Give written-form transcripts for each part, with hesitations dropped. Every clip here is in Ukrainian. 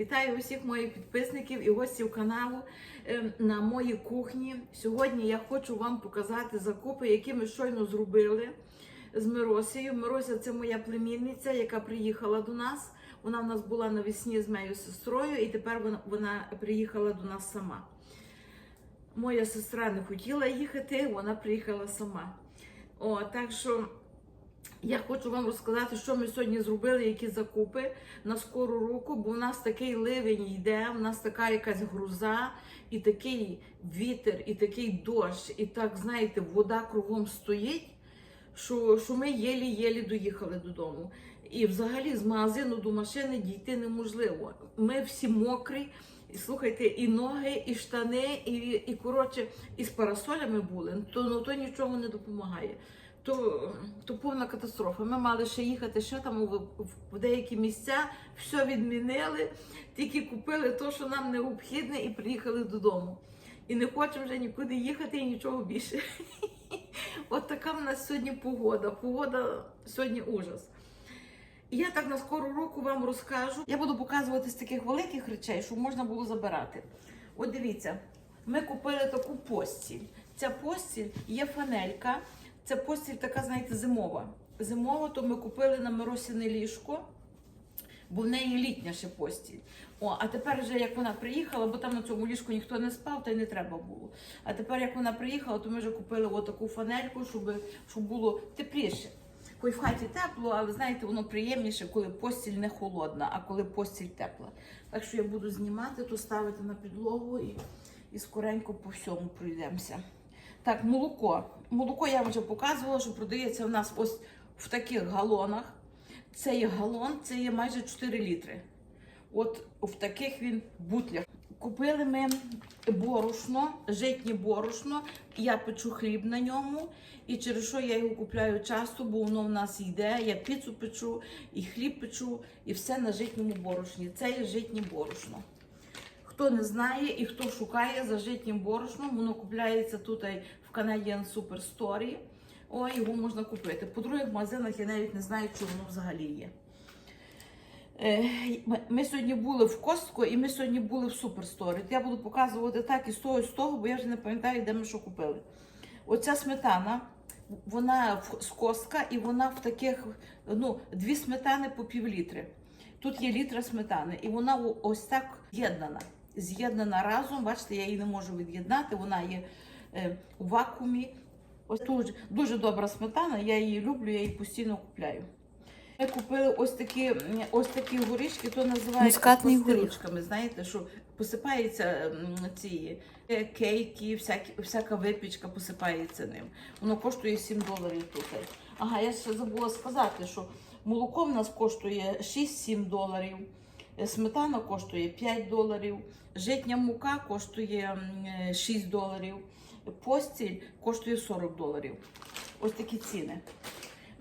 Вітаю усіх моїх підписників і гостів каналу на моїй кухні. Сьогодні я хочу вам показати закупи, які ми щойно зробили з Миросею. Мирося – це моя племінниця, яка приїхала до нас. Вона в нас була навесні з моєю сестрою і тепер вона приїхала до нас сама. Моя сестра не хотіла їхати, вона приїхала сама. Так що я хочу вам розказати, що ми сьогодні зробили, які закупи на скору руку, бо в нас такий ливень йде, в нас така якась груза, і такий вітер, і такий дощ, і так, знаєте, вода кругом стоїть, що ми єлі-єлі доїхали додому. І взагалі з магазину до машини дійти неможливо. Ми всі мокрі, і слухайте, і ноги, і штани, і коротше, і з парасолями були, то нічого не допомагає. То повна катастрофа. Ми мали ще їхати ще там в деякі місця, все відмінили, тільки купили те, що нам необхідне, і приїхали додому. І не хочемо вже нікуди їхати і нічого більше. От така в нас сьогодні погода. Погода сьогодні ужас. І я так на скору руку вам розкажу. Я буду показувати з таких великих речей, щоб можна було забирати. От дивіться, ми купили таку постіль. Ця постіль є фанелька. Це постіль така, знаєте, зимова. Зимова, то ми купили на Миросіне ліжко, бо в неї літня ще постіль. А тепер вже як вона приїхала, бо там на цьому ліжку ніхто не спав, та й не треба було. А тепер як вона приїхала, то ми вже купили отаку фанельку, щоб було тепліше. Хоч в хаті тепло, але знаєте, воно приємніше, коли постіль не холодна, а коли постіль тепла. Так що я буду знімати, то ставити на підлогу і скоренько по всьому пройдемося. Так, молоко. Молоко я вже показувала, що продається у нас ось в таких галонах. Це є галон, це є майже 4 літри. От в таких він бутлях. Купили ми борошно, житнє борошно. Я печу хліб на ньому. І через що я його купляю часто, бо воно в нас йде. Я піцу печу, і хліб печу, і все на житньому борошні. Це є житнє борошно. Хто не знає і хто шукає за житнім борошном, воно купляється тут в Canadian Superstore. Його можна купити. По других магазинах я навіть не знаю, чи воно взагалі є. Ми сьогодні були в Costco і ми сьогодні були в Superstore. Я буду показувати так і з того, бо я вже не пам'ятаю, де ми що купили. Оця сметана, вона з Costco і вона в таких, 2 сметани по пів-літри. Тут є літра сметани і вона ось так з'єднана разом. Бачите, я її не можу від'єднати, вона є у вакуумі. Ось дуже добра сметана, я її люблю, я її постійно купляю. Ми купили ось такі горішки, то називається пастилочками, знаєте, що посипається ці кейки, всяка випічка посипається ним. Воно коштує $7 тут. Ага, я ще забула сказати, що молоко в нас коштує $6-7, сметана коштує $5, житня мука коштує $6, постіль коштує $40. Ось такі ціни.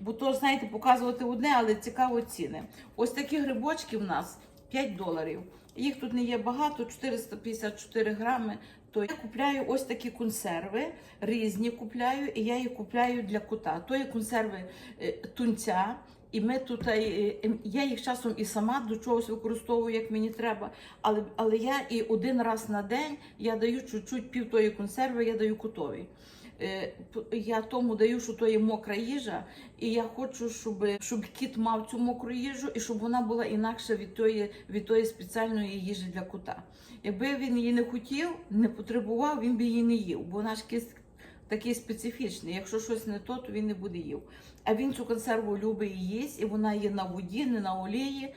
Бо то, знаєте, показувати одне, але цікаво ціни. Ось такі грибочки в нас $5. Їх тут не є багато, 454 грами. То я купляю ось такі консерви, різні купляю, і я їх купляю для кота. То є консерви тунця, і ми тут, я їх часом і сама до чогось використовую, як мені треба, але я і один раз на день я даю чуть-чуть пів тої консерви, я даю котові. Я тому даю, що то є мокра їжа, і я хочу, щоб кіт мав цю мокру їжу, і щоб вона була інакша від тої спеціальної їжі для кота. Якби він її не хотів, не потребував, він би її не їв, бо наш кіт такий специфічний. Якщо щось не то він не буде їв. А він цю консерву любить і їсть, і вона є на воді, не на олії.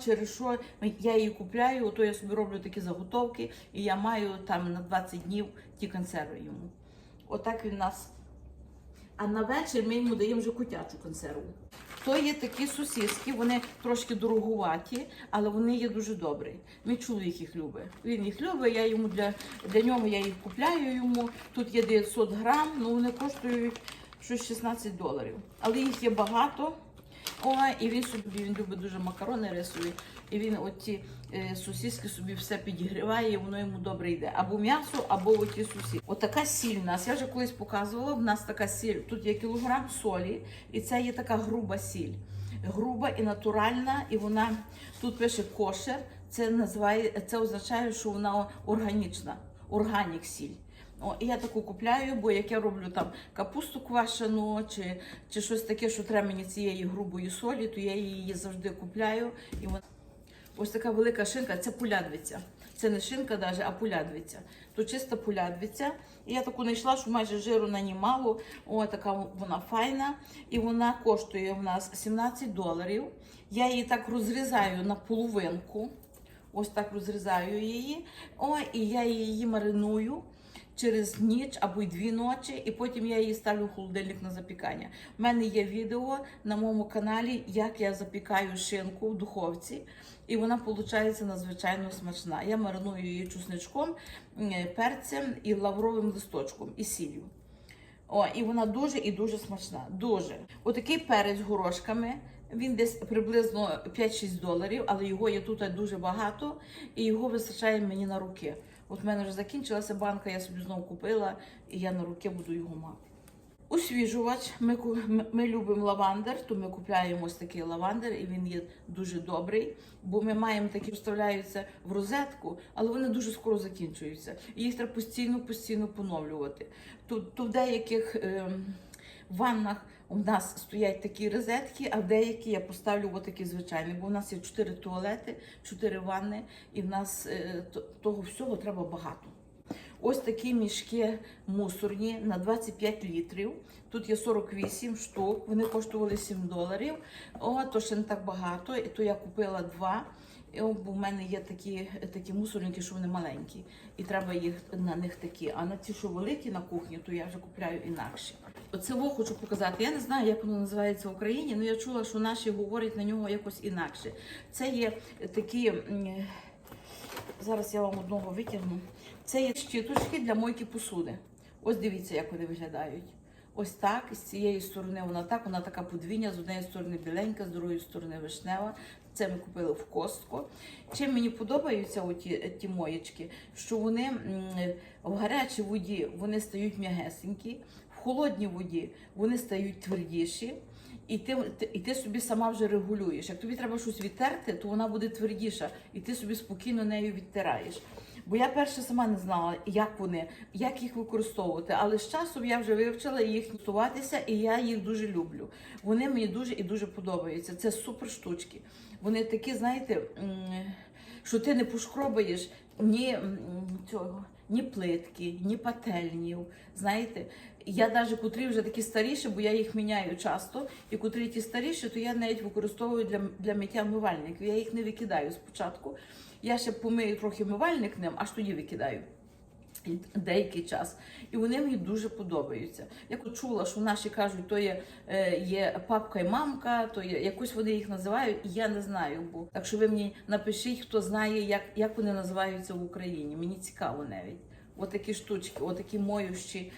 Через що я її купляю, то я собі роблю такі заготовки, і я маю там на 20 днів ті консерви йому. Отак він нас. А на вечір ми йому даємо вже котячу консерву. То є такі сосиски, вони трошки дорогуваті, але вони є дуже добрі. Мій чоловік їх любить. Він їх любить, я йому для нього я їх купляю йому. Тут є 900 грам, вони коштують щось $16. Але їх є багато. І він любить дуже макарони рисові. І він оці сосиски собі все підігріває, і воно йому добре йде. Або м'ясо, або оті сосиски. Отака сіль у нас, я вже колись показувала, в нас така сіль, тут є кілограм солі, і це є така груба сіль. Груба і натуральна, і вона, тут пише кошер, це означає, що вона органічна, органік сіль. І я таку купляю, бо як я роблю там капусту квашену чи щось таке, що треба мені цієї грубої солі, то я її завжди купляю. І вона... Ось така велика шинка, це полядвиця. Це не шинка навіть, а полядвиця. То чиста полядвиця. І я таку знайшла, що майже жиру на ній мало. О, така вона файна. І вона коштує у нас $17. Я її так розрізаю на половинку. Ось так розрізаю її. О, і я її мариную через ніч або й 2 ночі, і потім я її ставлю в холодильник на запікання. У мене є відео на моєму каналі, як я запікаю шинку в духовці, і вона виходить надзвичайно смачна. Я мариную її чесничком, перцем і лавровим листочком, і сіллю. І вона дуже і дуже смачна. Дуже. Отакий перець з горошками. Він десь приблизно $5-6, але його є тут дуже багато, і його вистачає мені на руки. От в мене вже закінчилася банка, я собі знову купила, і я на руки буду його мати. Освіжувач. Ми любимо лавандер, то ми купуємо ось такий лавандер, і він є дуже добрий, бо ми маємо такі, вставляються в розетку, але вони дуже скоро закінчуються. І їх треба постійно поновлювати. То в деяких ваннах у нас стоять такі розетки, а в деякі я поставлю отакі звичайні, бо у нас є 4 туалети, 4 ванни, і в нас того всього треба багато. Ось такі мішки мусорні на 25 літрів. Тут є 48 штук, вони коштували $7. То ще не так багато, і то я купила 2. Бо в мене є такі мусорники, що вони маленькі, і треба їх на них такі. А на ті, що великі на кухні, то я вже купляю інакші. Оце хочу показати. Я не знаю, як воно називається в Україні, але я чула, що наші говорять на нього якось інакше. Це є такі, зараз я вам одного витягну. Це є щіточки для мойки посуди. Ось дивіться, як вони виглядають. Ось так, з цієї сторони вона така подвійня, з однієї сторони біленька, з другої сторони вишнева. Це ми купили в Костко. Чим мені подобаються ті моєчки, що вони в гарячій воді вони стають м'ягесенькі, в холодній воді вони стають твердіші, і ти собі сама вже регулюєш. Як тобі треба щось відтерти, то вона буде твердіша, і ти собі спокійно нею відтираєш. Бо я перше сама не знала, як їх використовувати, але з часом я вже вивчила їх користуватися, і я їх дуже люблю. Вони мені дуже і дуже подобаються. Це супер штучки. Вони такі, знаєте, що ти не пошкробаєш ні плитки, ні пательнів. Знаєте, я навіть котрі вже такі старіші, бо я їх міняю часто, і котрі ті старіші, то я навіть використовую для миття вмивальників. Я їх не викидаю спочатку. Я ще помию трохи вмивальник ним, аж тоді викидаю деякий час. І вони мені дуже подобаються. Я чула, що наші кажуть, то є папка і мамка, то є, якось вони їх називають, і я не знаю. Так що ви мені напишіть, хто знає, як вони називаються в Україні. Мені цікаво навіть. Отакі штучки, отакі моющі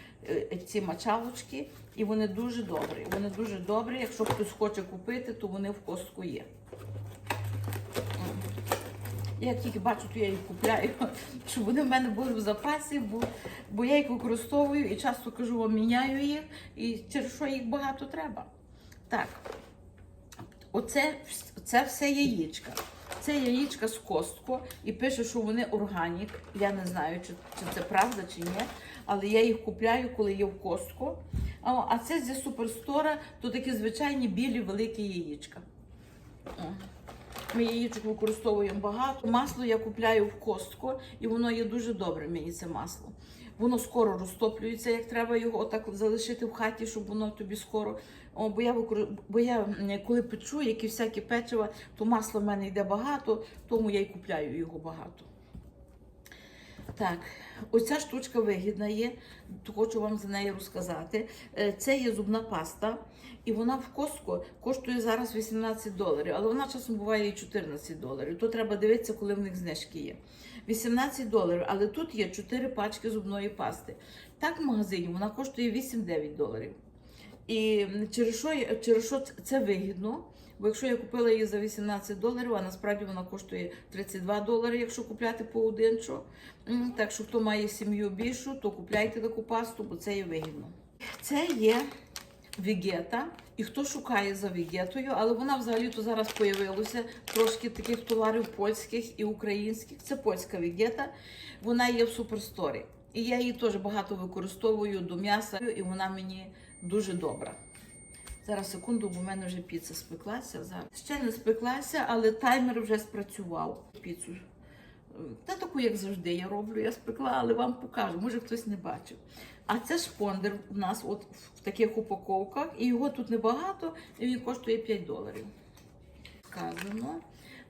ці мочалочки, і вони дуже добрі. Вони дуже добрі. Якщо хтось хоче купити, то вони в Костку є. Я тільки бачу, то я їх купляю, щоб вони в мене були в запасі, бо я їх використовую і часто кажу вам, міняю їх, і через що їх багато треба. Так, це все яєчка. Це яєчка з Костко, і пише, що вони органік. Я не знаю, чи це правда, чи ні, але я їх купляю, коли є в Костко. А це зі Суперстора, то такі звичайні білі великі яєчка. Ми яєчок використовуємо багато. Масло я купляю в Костко, і воно є дуже добре, мені це масло. Воно скоро розтоплюється, як треба його отак залишити в хаті, щоб воно тобі скоро... Бо я коли печу, які всякі печива, то масла в мене йде багато, тому я й купляю його багато. Так, оця штучка вигідна є, хочу вам за неї розказати. Це є зубна паста, і вона в Костко коштує зараз $18, але вона часом буває і $14. То треба дивитися, коли в них знижки є. $18, але тут є 4 пачки зубної пасти. Так, в магазині вона коштує $8-9. І через що це вигідно, бо якщо я купила її за $18, а насправді вона коштує $32, якщо купляти поодинчо. Так що хто має сім'ю більшу, то купляйте таку пасту, бо це є вигідно. Це є Вегета. І хто шукає за Вегетою, але вона взагалі-то зараз появилася трошки таких товарів польських і українських. Це польська Вегета. Вона є в Суперсторі. І я її теж багато використовую до м'яса, і вона мені дуже добра. Зараз, секунду, бо в мене вже піца спеклася. Зараз. Ще не спеклася, але таймер вже спрацював. Піцу. Та таку, як завжди, я роблю, я спекла, але вам покажу, може хтось не бачив. А це шпондер у нас от в таких упаковках, і його тут небагато, і він коштує $5. Сказано.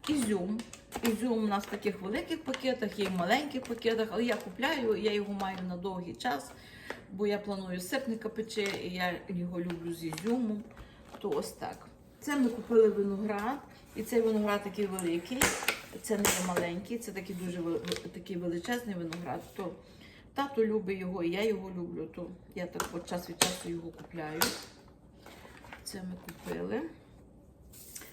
Ізюм. Ізюм у нас в таких великих пакетах, є і в маленьких пакетах, але я купляю, я його маю на довгий час, бо я планую сирника пече, і я його люблю з ізюмом. То ось так. Це ми купили виноград, і цей виноград такий великий, це не є маленький, це такий дуже такий величезний виноград. То тато любить його, і я його люблю, то я так от час від часу його купляю. Це ми купили.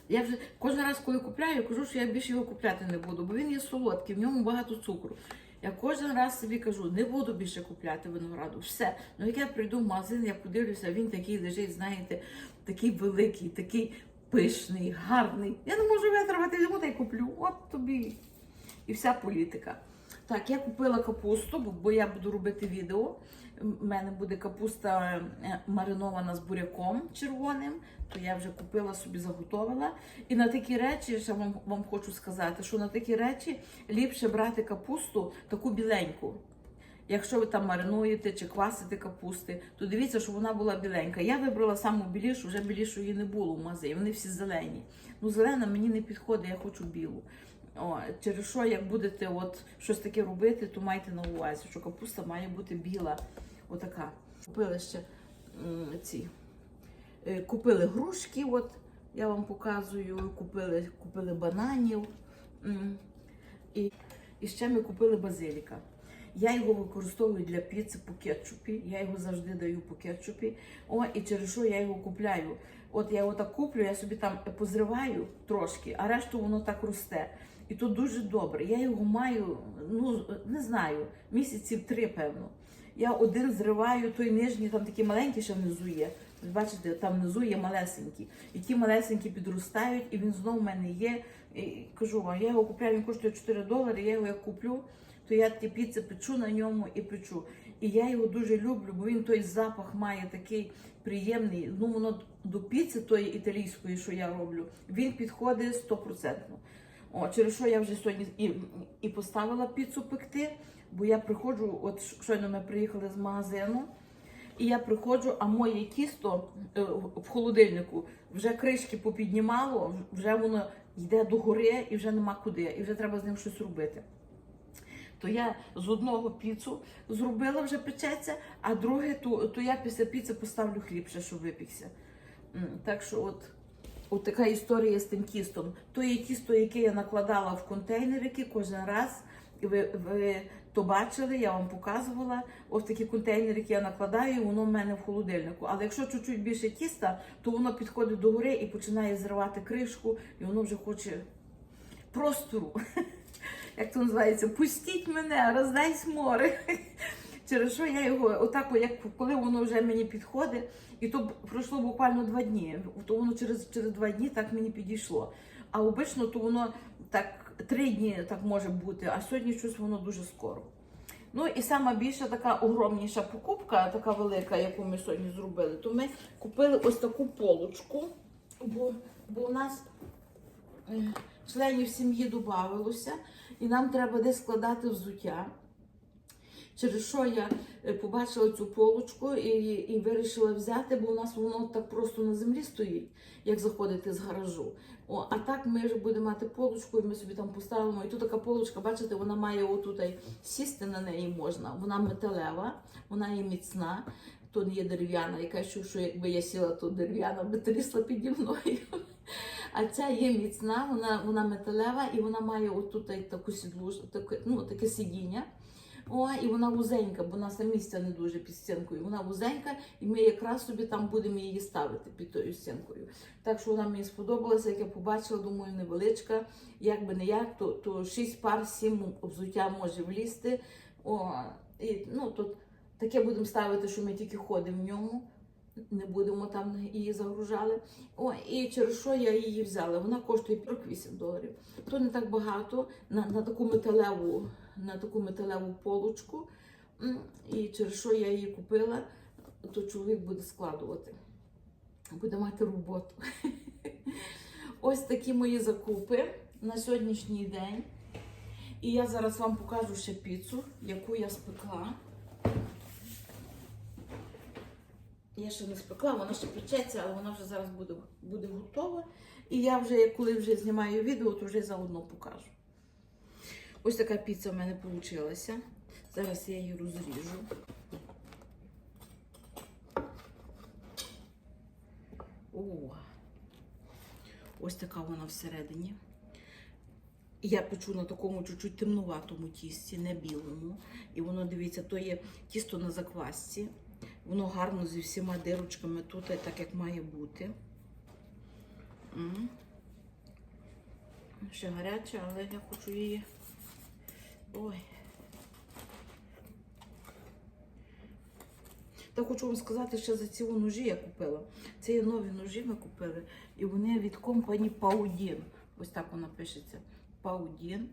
Я вже кожен раз, коли купляю, кажу, що я більше його купляти не буду, бо він є солодкий, в ньому багато цукру. Я кожен раз собі кажу, не буду більше купляти винограду, все. Ну як я прийду в магазин, я подивлюся, він такий лежить, знаєте, такий великий, такий пишний, гарний. Я не можу витримати, йому та й куплю. От тобі і вся політика. Так, я купила капусту, бо я буду робити відео. У мене буде капуста маринована з буряком червоним, то я вже купила собі, заготовила. І на такі речі, ще вам хочу сказати, що на такі речі ліпше брати капусту таку біленьку. Якщо ви там маринуєте чи квасите капусти, то дивіться, щоб вона була біленька. Я вибрала саму білішу, вже білішої не було в магазині, вони всі зелені. Ну, зелена мені не підходить, я хочу білу. Через що, як будете от щось таке робити, то майте на увазі, що капуста має бути біла. Отака. Купили ще купили грушки, от я вам показую, купили бананів. І ще ми купили базиліка. Я його використовую для піци по кетчупі. Я його завжди даю по кетчупі. І через що я його купляю. От я його так куплю, я собі там позриваю трошки, а решту воно так росте. І то дуже добре. Я його маю, ну, не знаю, місяців 3, певно. Я один зриваю, той нижній, там такі маленькі ще внизу є. Бачите, там внизу є малесенькі. І ті малесенькі підростають, і він знову в мене є. І кажу вам, я його купляю, він коштує $4, я його як куплю, то я ті піци печу на ньому і печу. І я його дуже люблю, бо він той запах має такий приємний. Ну, воно до піци тої італійської, що я роблю, він підходить 100%. Через що я вже сьогодні і поставила піцу пекти, бо я приходжу, от щойно ми приїхали з магазину, і я приходжу, а моє тісто в холодильнику вже кришки попіднімало, вже воно йде догори і вже нема куди, і вже треба з ним щось робити. То я з одного піцу зробила, вже печеться, а друге, то я після піци поставлю хліб ще, щоб випікся. Так що от така історія з тим тістом. То є тісто, яке я накладала в контейнерики кожен раз. І ви то бачили, я вам показувала. Ось такі контейнерики я накладаю, і воно в мене в холодильнику. Але якщо чуть-чуть більше тіста, то воно підходить до гори і починає зривати кришку, і воно вже хоче простору. Як то називається? Пустіть мене, роздайсь море. Через що я його, отак, як коли воно вже мені підходить, і то пройшло буквально 2 дні, то воно через 2 дні так мені підійшло. А обично то воно так 3 дні так може бути, а сьогодні щось воно дуже скоро. Ну і сама більша така огромніша покупка, така велика, яку ми сьогодні зробили, то ми купили ось таку полочку, бо у нас членів сім'ї додавалося, і нам треба десь складати взуття. Через що я побачила цю полочку і вирішила взяти, бо у нас воно так просто на землі стоїть, як заходити з гаражу. А так ми вже будемо мати полочку, і ми собі там поставимо. І тут така полочка, бачите, вона має отут сісти на неї можна. Вона металева, вона є міцна, то не є дерев'яна. Я кажу, що якби я сіла, то дерев'яна би трісла піді мною. А ця є міцна, вона металева, і вона має отут таку таке сидіння. І вона вузенька, бо у нас місця не дуже під стінкою. Вона вузенька, і ми якраз собі там будемо її ставити під тою стінкою. Так що вона мені сподобалася, як я побачила, думаю, невеличка. Як би не як, то 6 пар, 7 взуття може влізти. Тут таке будемо ставити, що ми тільки ходимо в ньому. Не будемо там її загружали. О, і через що я її взяла? Вона коштує $48. То не так багато на таку металеву полочку. І через що я її купила, то чоловік буде складувати. Буде мати роботу. Ось такі мої закупи на сьогоднішній день. І я зараз вам покажу ще піцу, яку я спекла. Я ще не спекла, вона ще печеться, але вона вже зараз буде готова. І я вже, коли вже знімаю відео, то вже заодно покажу. Ось така піца в мене вийшла. Зараз я її розріжу. О, ось така вона всередині. Я печу на такому чуть-чуть темнуватому тісті, не білому. І воно, дивіться, то є тісто на заквасці. Воно гарно зі всіма дирочками тут, так як має бути. Ще гаряча, але я хочу її... Ой. Та хочу вам сказати, що за ці ножі я купила. Це є нові ножі ми купили. І вони від компанії Paudin. Ось так вона пишеться. Paudin.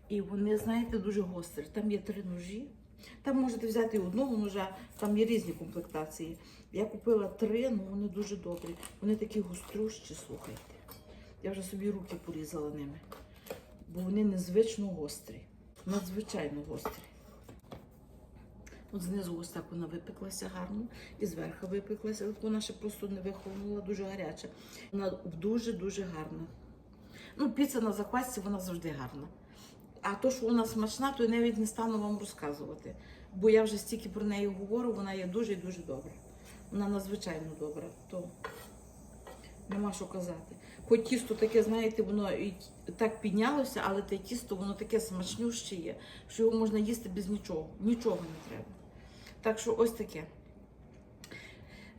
І вони, знаєте, дуже гострі. Там є 3 ножі. Там можете взяти одного ножа, там є різні комплектації. Я купила 3, але вони дуже добрі. Вони такі гострющі, слухайте. Я вже собі руки порізала ними. Бо вони незвично гострі. Надзвичайно гострі. От знизу ось так вона випеклася гарно. І зверху випеклася. От вона ще просто не вихолонула, дуже гаряча. Вона дуже-дуже гарна. Ну, піца на заквасці, вона завжди гарна. А то, що вона смачна, то я навіть не стану вам розказувати. Бо я вже стільки про неї говорю, вона є дуже і дуже добра. Вона надзвичайно добра, то нема що казати. Хоч тісто таке, знаєте, воно і так піднялося, але те тісто, воно таке смачнюще є, що його можна їсти без нічого. Нічого не треба. Так що ось таке.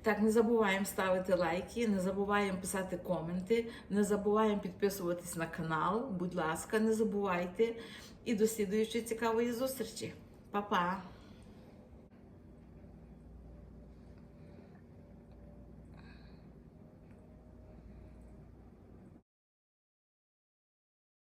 Так, не забуваємо ставити лайки, не забуваємо писати коменти, не забуваємо підписуватись на канал. Будь ласка, не забувайте. І до слідуючої цікавої зустрічі. Па-па!